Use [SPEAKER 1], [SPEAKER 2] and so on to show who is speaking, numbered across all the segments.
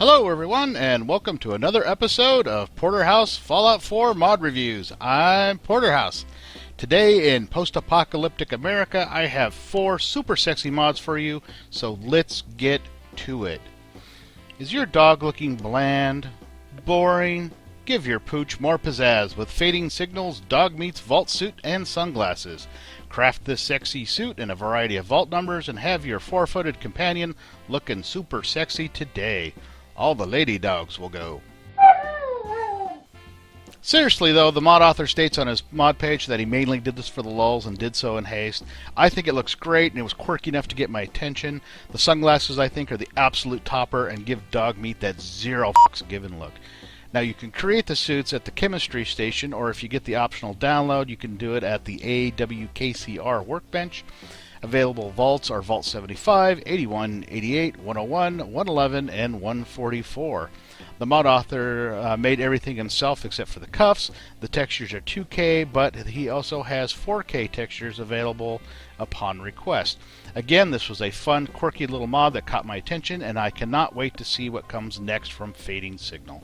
[SPEAKER 1] Hello everyone, and welcome to another episode of Porterhouse Fallout 4 Mod Reviews. I'm Porterhouse. Today in post-apocalyptic America, I have 4 super sexy mods for you, so let's get to it. Is your dog looking bland? Boring? Give your pooch more pizzazz with Fading Signal's Dogmeat's Vault Suit and Sunglasses. Craft this sexy suit in a variety of vault numbers and have your 4-footed companion looking super sexy today. All the lady dogs will go. Seriously though, the mod author states on his mod page that he mainly did this for the lulz and did so in haste. I think it looks great and it was quirky enough to get my attention. The sunglasses I think are the absolute topper and give Dogmeat that zero fucks given look. Now you can create the suits at the chemistry station, or if you get the optional download you can do it at the AWKCR workbench. Available vaults are Vault 75, 81, 88, 101, 111, and 144. The mod author made everything himself except for the cuffs. The textures are 2K, but he also has 4K textures available upon request. Again, this was a fun, quirky little mod that caught my attention, and I cannot wait to see what comes next from Fading Signal.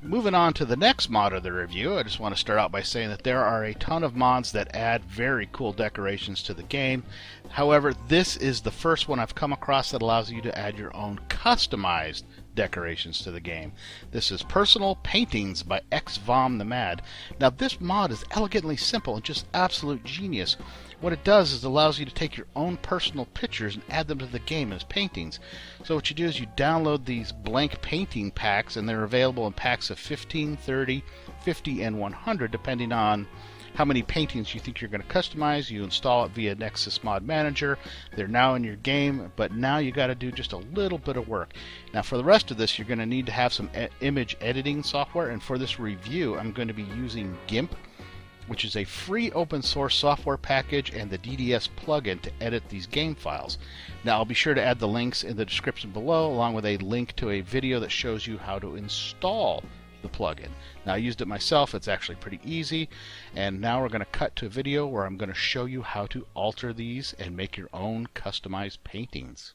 [SPEAKER 1] Moving on to the next mod of the review, I just want to start out by saying that there are a ton of mods that add very cool decorations to the game. However, this is the first one I've come across that allows you to add your own customized decorations to the game. This is Personal Paintings by XvomTheMad. Now this mod is elegantly simple and just absolute genius. What it does is it allows you to take your own personal pictures and add them to the game as paintings. So what you do is you download these blank painting packs, and they're available in packs of 15, 30, 50, and 100 depending on how many paintings you think you're going to customize. You install it via Nexus Mod Manager. They're now in your game, but now you got to do just a little bit of work. Now for the rest of this you're going to need to have some image editing software, and for this review I'm going to be using GIMP, which is a free open source software package, and the DDS plugin to edit these game files. Now I'll be sure to add the links in the description below, along with a link to a video that shows you how to install the plugin. Now I used it myself, it's actually pretty easy, and now we're going to cut to a video where I'm going to show you how to alter these and make your own customized paintings.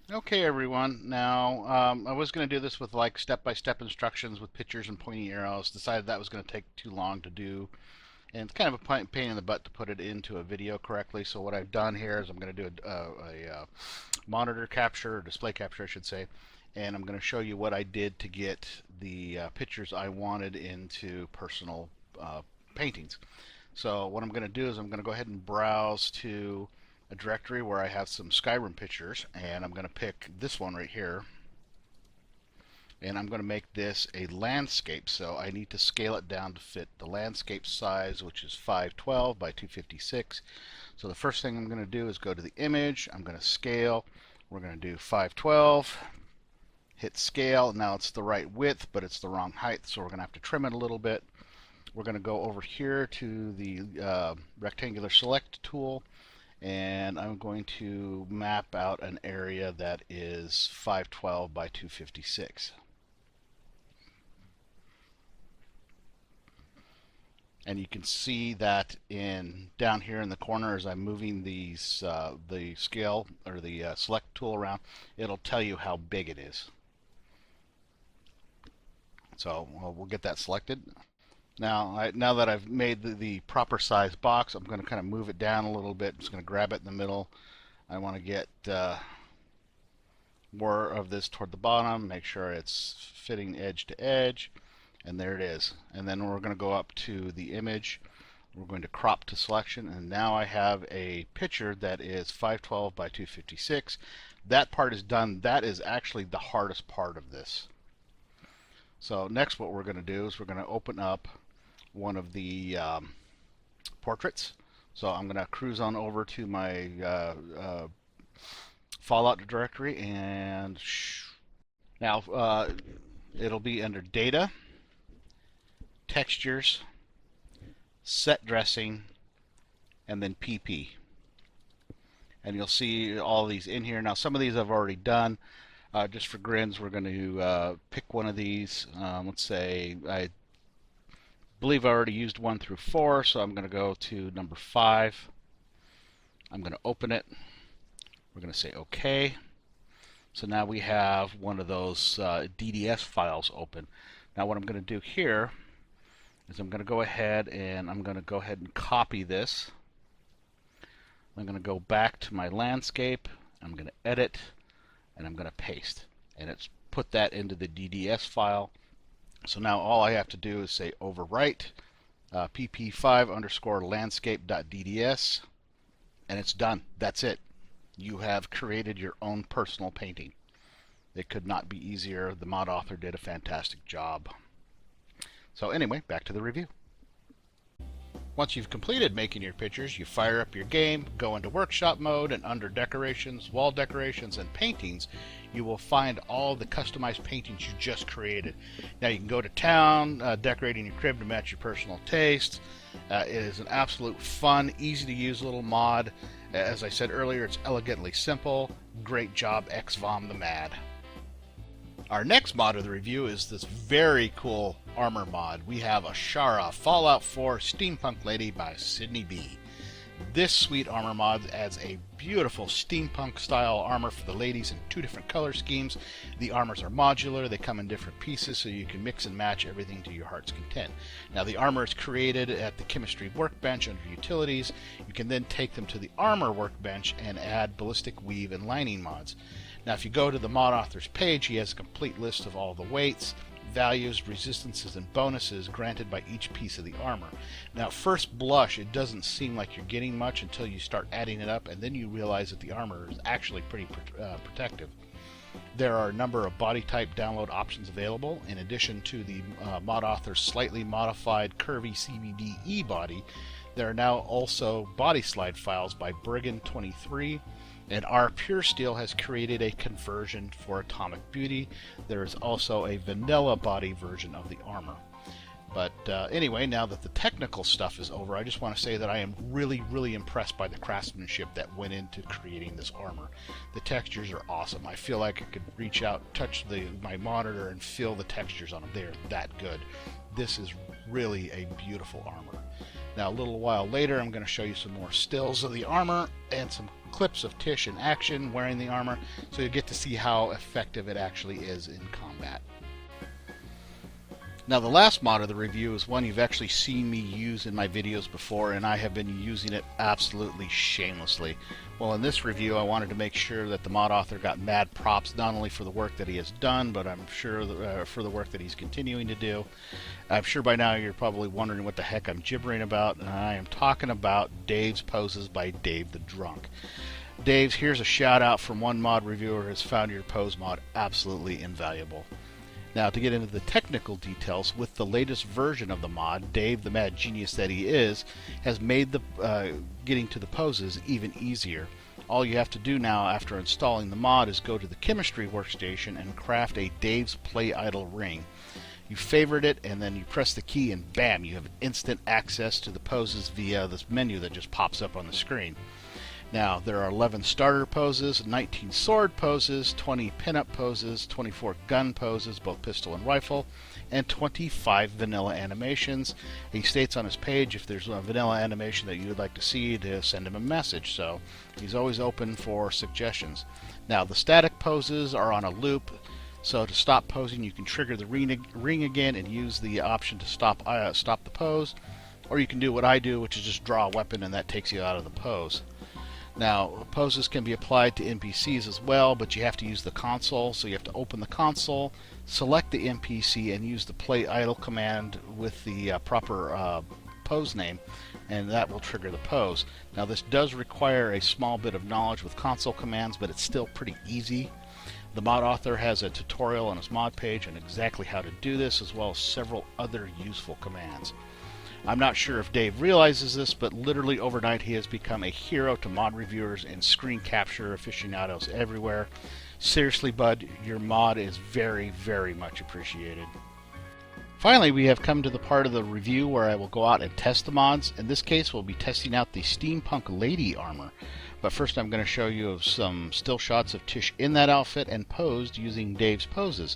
[SPEAKER 1] Okay everyone, now I was going to do this with like step-by-step instructions with pictures and pointy arrows. Decided that was going to take too long to do, and it's kind of a pain in the butt to put it into a video correctly. So what I've done here is I'm going to do a monitor capture, or display capture I should say, and I'm going to show you what I did to get the pictures I wanted into personal paintings. So what I'm going to do is I'm going to go ahead and browse to a directory where I have some Skyrim pictures, and I'm going to pick this one right here, and I'm going to make this a landscape. So I need to scale it down to fit the landscape size, which is 512 by 256. So the first thing I'm going to do is go to the image, I'm going to scale, we're going to do 512, hit scale. Now it's the right width but it's the wrong height, so we're going to have to trim it a little bit. We're going to go over here to the rectangular select tool, and I'm going to map out an area that is 512 by 256. And you can see that down here in the corner, as I'm moving these the scale or the select tool around, it'll tell you how big it is. So we'll get that selected. Now that I've made the proper size box, I'm going to kind of move it down a little bit. I'm just going to grab it in the middle. I want to get more of this toward the bottom, make sure it's fitting edge to edge, and there it is. And then we're going to go up to the image. We're going to crop to selection, and now I have a picture that is 512 by 256. That part is done. That is actually the hardest part of this. So next what we're going to do is we're going to open up one of the portraits. So I'm going to cruise on over to my Fallout directory, and now it'll be under Data, Textures, Set Dressing, and then PP. And you'll see all these in here. Now some of these I've already done. Just for grins, we're going to pick one of these. Let's say I believe I already used 1 through 4, so I'm going to go to number 5. I'm going to open it. We're going to say OK. So now we have one of those DDS files open. Now what I'm going to do here is I'm going to go ahead and copy this. I'm going to go back to my landscape. I'm going to edit, and I'm going to paste. And it's put that into the DDS file. So now all I have to do is say overwrite pp5 underscore landscape.dds, and it's done. That's it. You have created your own personal painting. It could not be easier. The mod author did a fantastic job. So anyway, back to the review. Once you've completed making your pictures, you fire up your game, go into workshop mode, and under decorations, wall decorations, and paintings, you will find all the customized paintings you just created. Now you can go to town, decorating your crib to match your personal taste. It is an absolute fun, easy to use little mod. As I said earlier, it's elegantly simple. Great job, XvomTheMad. Our next mod of the review is this very cool armor mod. We have Ashara FO4 Steampunk Lady by SydneyB. This sweet armor mod adds a beautiful steampunk style armor for the ladies in 2 different color schemes. The armors are modular, they come in different pieces so you can mix and match everything to your heart's content. Now the armor is created at the chemistry workbench under utilities. You can then take them to the armor workbench and add ballistic weave and lining mods. Now if you go to the mod author's page, he has a complete list of all the weights, values, resistances, and bonuses granted by each piece of the armor. Now at first blush, it doesn't seem like you're getting much until you start adding it up, and then you realize that the armor is actually pretty protective. There are a number of body type download options available. In addition to the mod author's slightly modified curvy CBDE body, there are now also body slide files by Brigand23, and our Pure Steel has created a conversion for Atomic Beauty. There is also a vanilla body version of the armor. But anyway, now that the technical stuff is over, I just want to say that I am really impressed by the craftsmanship that went into creating this armor. The textures are awesome. I feel like I could reach out, touch my monitor, and feel the textures on them. They are that good. This is really a beautiful armor. Now a little while later, I'm going to show you some more stills of the armor and some clips of Tish in action wearing the armor, so you get to see how effective it actually is in combat. Now the last mod of the review is one you've actually seen me use in my videos before, and I have been using it absolutely shamelessly. Well, in this review I wanted to make sure that the mod author got mad props not only for the work that he has done, but I'm sure for the work that he's continuing to do. I'm sure by now you're probably wondering what the heck I'm gibbering about, and I am talking about Dave's Poses by Dave the Drunk. Dave's, here's a shout out from one mod reviewer who has found your pose mod absolutely invaluable. Now, to get into the technical details, with the latest version of the mod, Dave, the mad genius that he is, has made the getting to the poses even easier. All you have to do now after installing the mod is go to the chemistry workstation and craft a Dave's Play Idol ring. You favorite it, and then you press the key, and bam, you have instant access to the poses via this menu that just pops up on the screen. Now, there are 11 starter poses, 19 sword poses, 20 pinup poses, 24 gun poses, both pistol and rifle, and 25 vanilla animations. He states on his page if there's a vanilla animation that you would like to see, to send him a message, so he's always open for suggestions. Now, the static poses are on a loop, so to stop posing you can trigger the ring again and use the option to stop the pose, or you can do what I do, which is just draw a weapon, and that takes you out of the pose. Now, poses can be applied to NPCs as well, but you have to use the console, so you have to open the console, select the NPC, and use the Play Idle command with the proper pose name, and that will trigger the pose. Now, this does require a small bit of knowledge with console commands, but it's still pretty easy. The mod author has a tutorial on his mod page on exactly how to do this, as well as several other useful commands. I'm not sure if Dave realizes this, but literally overnight he has become a hero to mod reviewers and screen capture aficionados everywhere. Seriously, bud, your mod is very much appreciated. Finally, we have come to the part of the review where I will go out and test the mods. In this case, we'll be testing out the Steampunk Lady armor. But first I'm going to show you some still shots of Tish in that outfit and posed using Dave's poses.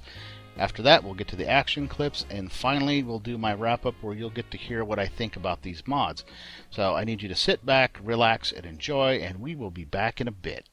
[SPEAKER 1] After that, we'll get to the action clips, and finally we'll do my wrap-up where you'll get to hear what I think about these mods. So I need you to sit back, relax, and enjoy, and we will be back in a bit.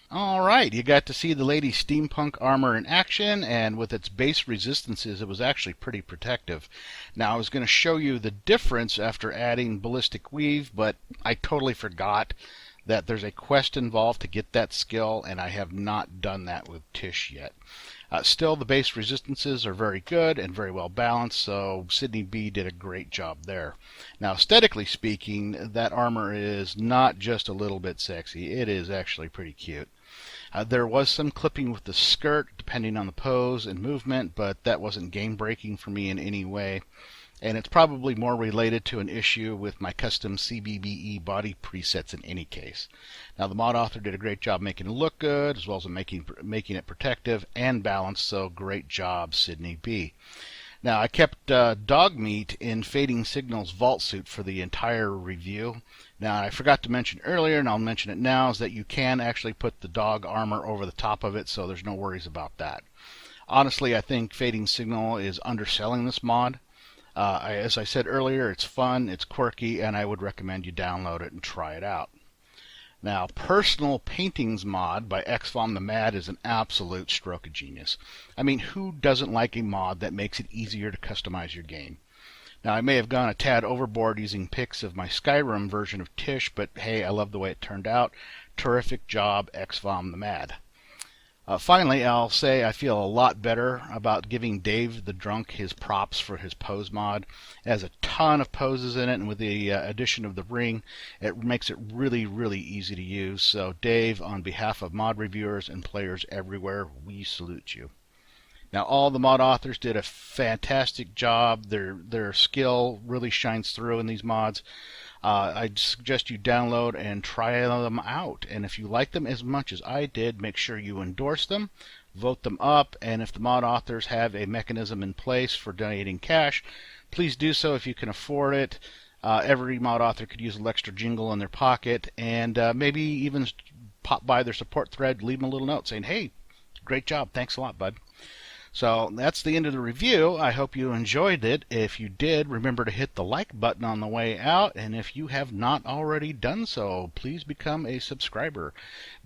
[SPEAKER 1] Alright, you got to see the Lady Steampunk armor in action, and with its base resistances, it was actually pretty protective. Now, I was going to show you the difference after adding Ballistic Weave, but I totally forgot that there's a quest involved to get that skill, and I have not done that with Tish yet. Still, the base resistances are very good and very well balanced, so SydneyB did a great job there. Now, aesthetically speaking, that armor is not just a little bit sexy. It is actually pretty cute. There was some clipping with the skirt, depending on the pose and movement, but that wasn't game-breaking for me in any way. And it's probably more related to an issue with my custom CBBE body presets in any case. Now, the mod author did a great job making it look good, as well as making it protective and balanced, so great job, SydneyB. Now, I kept Dogmeat in Fading Signal's vault suit for the entire review. Now, I forgot to mention earlier, and I'll mention it now, is that you can actually put the dog armor over the top of it, so there's no worries about that. Honestly, I think Fading Signal is underselling this mod. As I said earlier, it's fun, it's quirky, and I would recommend you download it and try it out. Now, Personal Paintings mod by XvomTheMad is an absolute stroke of genius. I mean, who doesn't like a mod that makes it easier to customize your game? Now, I may have gone a tad overboard using pics of my Skyrim version of Tish, but hey, I love the way it turned out. Terrific job, XvomTheMad. Finally, I'll say I feel a lot better about giving Dave the Drunk his props for his pose mod. It has a ton of poses in it, and with the addition of the ring, it makes it really, really easy to use. So, Dave, on behalf of mod reviewers and players everywhere, we salute you. Now, all the mod authors did a fantastic job. Their skill really shines through in these mods. I'd suggest you download and try them out. And if you like them as much as I did, make sure you endorse them, vote them up, and if the mod authors have a mechanism in place for donating cash, please do so if you can afford it. Every mod author could use a little extra jingle in their pocket, and maybe even pop by their support thread, leave them a little note saying, hey, great job, thanks a lot, bud. So that's the end of the review. I hope you enjoyed it. If you did, remember to hit the like button on the way out, and if you have not already done so, please become a subscriber.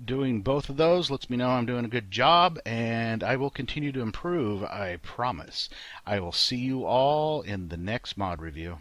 [SPEAKER 1] Doing both of those lets me know I'm doing a good job, and I will continue to improve, I promise. I will see you all in the next mod review.